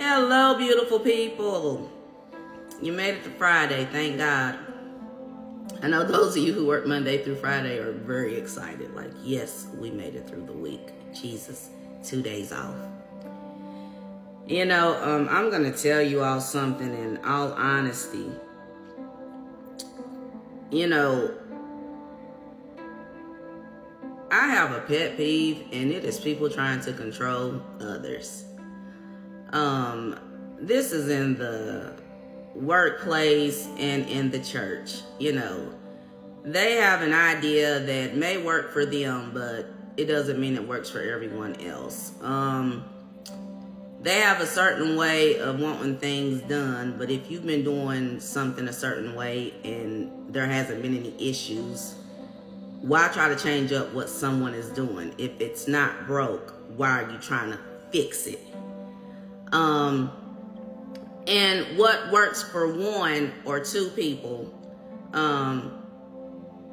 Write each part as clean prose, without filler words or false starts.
Hello, beautiful people. You made it to Friday, thank God. I know those of you who work Monday through Friday are very excited. Like, yes, we made it through the week. Jesus, 2 days off. I'm going to tell you all something in all honesty. I have a pet peeve, and it is people trying to control others. This is in the workplace and in the church. They have an idea that may work for them, but it doesn't mean it works for everyone else. They have a certain way of wanting things done, but if you've been doing something a certain way and there hasn't been any issues, why try to change up what someone is doing? If it's not broke, why are you trying to fix it? And what works for one or two people,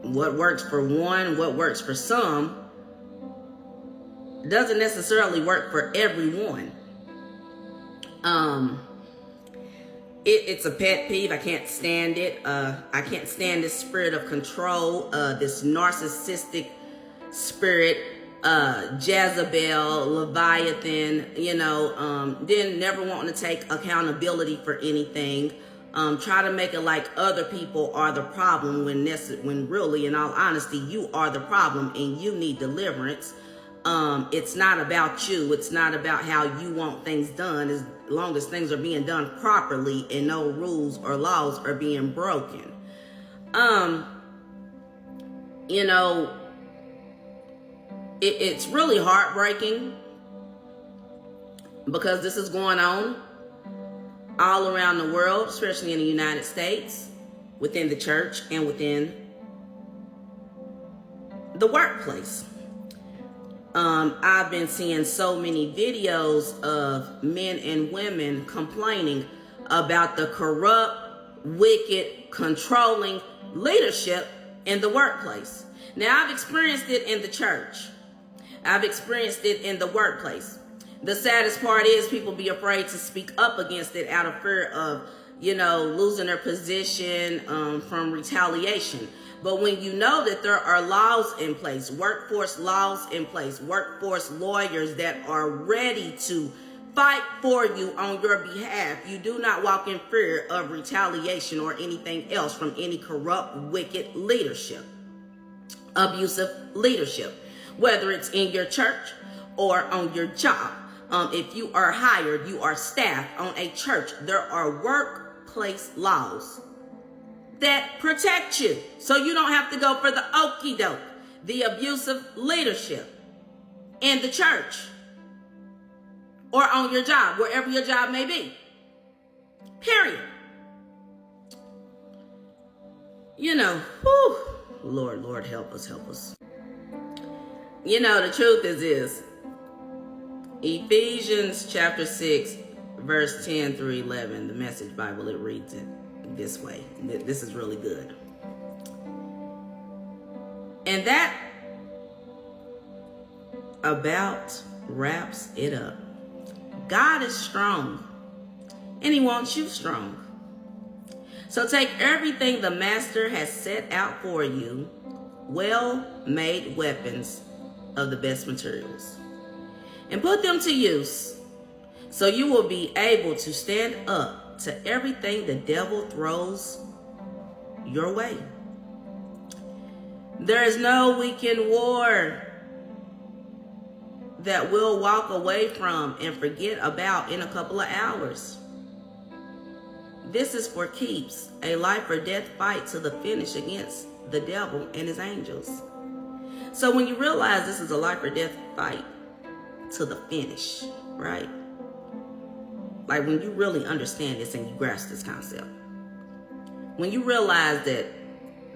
what works for one, what works for some, doesn't necessarily work for everyone. It's a pet peeve. I can't stand it. I can't stand this spirit of control, this narcissistic spirit, Jezebel, Leviathan, then never wanting to take accountability for anything. Try to make it like other people are the problem when really, in all honesty, you are the problem and you need deliverance. It's not about you. It's not about how you want things done, as long as things are being done properly and no rules or laws are being broken. It's really heartbreaking because this is going on all around the world, especially in the United States, within the church and within the workplace. I've been seeing so many videos of men and women complaining about the corrupt, wicked, controlling leadership in the workplace. Now, I've experienced it in the church. I've experienced it in the workplace. The saddest part is people be afraid to speak up against it out of fear of, losing their position from retaliation. But when you know that there are laws in place, workforce laws in place, workforce lawyers that are ready to fight for you on your behalf, you do not walk in fear of retaliation or anything else from any corrupt, wicked leadership, abusive leadership, whether it's in your church or on your job. If you are hired, you are staffed on a church, there are workplace laws that protect you, so you don't have to go for the okie doke, the abusive leadership in the church or on your job, wherever your job may be. Period. Lord, help us. The truth is this. Ephesians chapter 6, verse 10 through 11, the Message Bible, it reads it this way. This is really good. And that about wraps it up. God is strong, and he wants you strong. So take everything the master has set out for you, well-made weapons of the best materials, and put them to use, so you will be able to stand up to everything the devil throws your way. There is no weekend war that we'll walk away from and forget about in a couple of hours. This is for keeps, a life or death fight to the finish against the devil and his angels. So when you realize this is a life or death fight to the finish, right? Like when you really understand this and you grasp this concept. When you realize that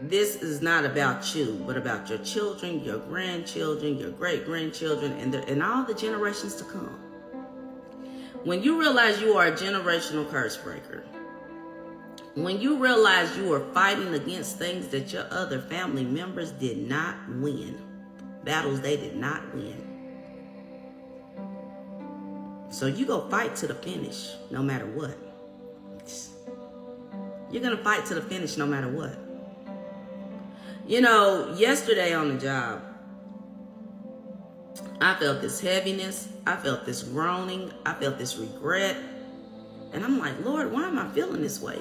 this is not about you, but about your children, your grandchildren, your great-grandchildren, and all the generations to come. When you realize you are a generational curse breaker, when you realize you are fighting against things that your other family members did not win, battles they did not win. So you go fight to the finish, no matter what. You're going to fight to the finish no matter what. You know, yesterday on the job, I felt this heaviness. I felt this groaning. I felt this regret. And I'm like, Lord, why am I feeling this way?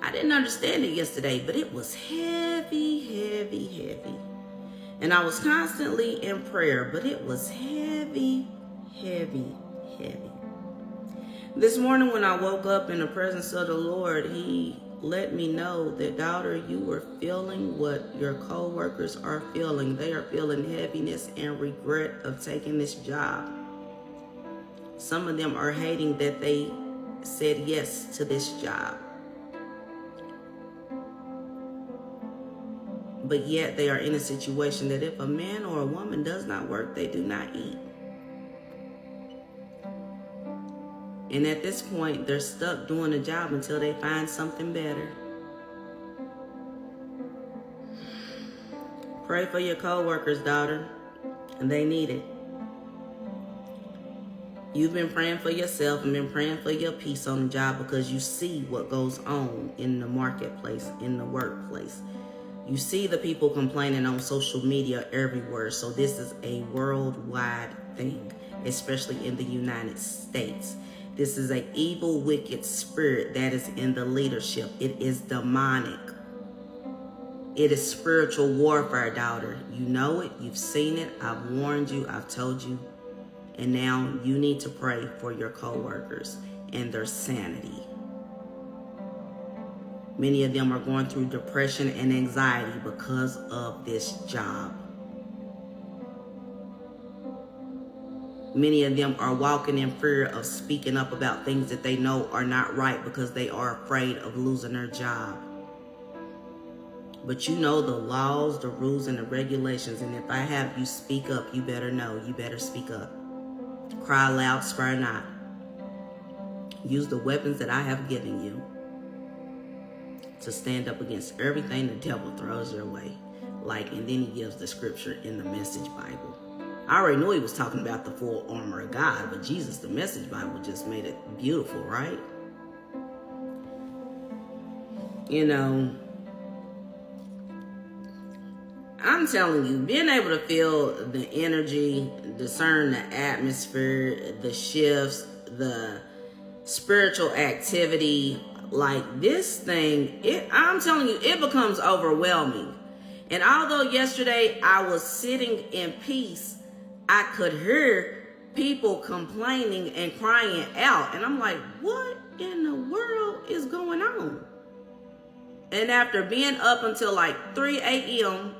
I didn't understand it yesterday, but it was heavy, heavy, heavy. And I was constantly in prayer, but it was heavy, heavy, heavy. This morning when I woke up in the presence of the Lord, He let me know that, daughter, you were feeling what your co-workers are feeling. They are feeling heaviness and regret of taking this job. Some of them are hating that they said yes to this job. But yet they are in a situation that if a man or a woman does not work, they do not eat. And at this point, they're stuck doing a job until they find something better. Pray for your co-workers, daughter, and they need it. You've been praying for yourself and been praying for your peace on the job because you see what goes on in the marketplace, in the workplace. You see the people complaining on social media everywhere. So this is a worldwide thing, especially in the United States. This is an evil, wicked spirit that is in the leadership. It is demonic. It is spiritual warfare, daughter. You know it. You've seen it. I've warned you. I've told you. And now you need to pray for your co-workers and their sanity. Many of them are going through depression and anxiety because of this job. Many of them are walking in fear of speaking up about things that they know are not right because they are afraid of losing their job. But you know the laws, the rules, and the regulations. And if I have you speak up, you better know. You better speak up. Cry loud, spare not. Use the weapons that I have given you to stand up against everything the devil throws your way. And then he gives the scripture in the Message Bible. I already knew he was talking about the full armor of God, but Jesus, the Message Bible, just made it beautiful, right? You know, I'm telling you, being able to feel the energy, discern the atmosphere, the shifts, the spiritual activity, like this thing, I'm telling you, it becomes overwhelming. And although yesterday I was sitting in peace, I could hear people complaining and crying out. And I'm like, what in the world is going on? And after being up until like 3 a.m.,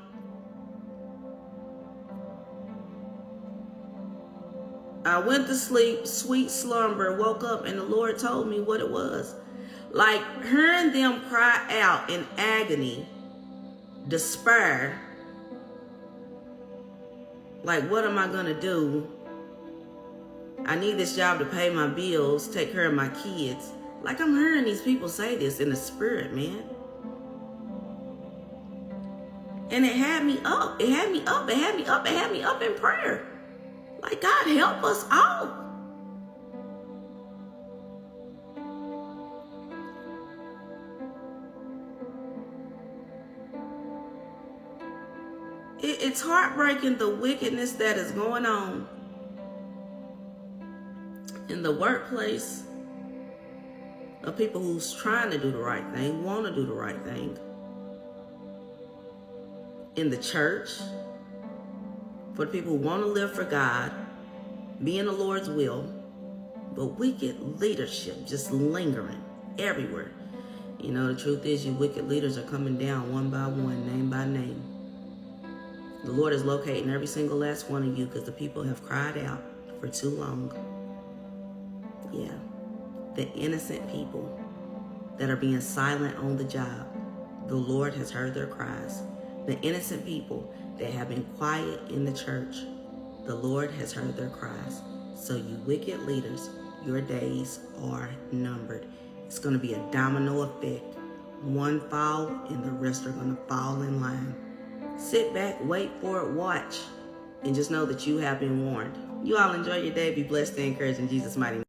I went to sleep, sweet slumber, woke up, and the Lord told me what it was. Like hearing them cry out in agony, despair. Like, what am I going to do? I need this job to pay my bills, take care of my kids. Like, I'm hearing these people say this in the spirit, man. And it had me up. It had me up. It had me up. It had me up in prayer. Like, God, help us all. It's heartbreaking, the wickedness that is going on in the workplace of people who's trying to do the right thing, want to do the right thing. In the church, for the people who want to live for God, be in the Lord's will, but wicked leadership just lingering everywhere. You know, the truth is, you wicked leaders are coming down one by one, name by name. The Lord is locating every single last one of you because the people have cried out for too long. Yeah. The innocent people that are being silent on the job, the Lord has heard their cries. The innocent people that have been quiet in the church, the Lord has heard their cries. So you wicked leaders, your days are numbered. It's going to be a domino effect. One fall and the rest are going to fall in line. Sit back, wait for it, watch, and just know that you have been warned. You all enjoy your day. Be blessed and encouraged in Jesus' mighty name.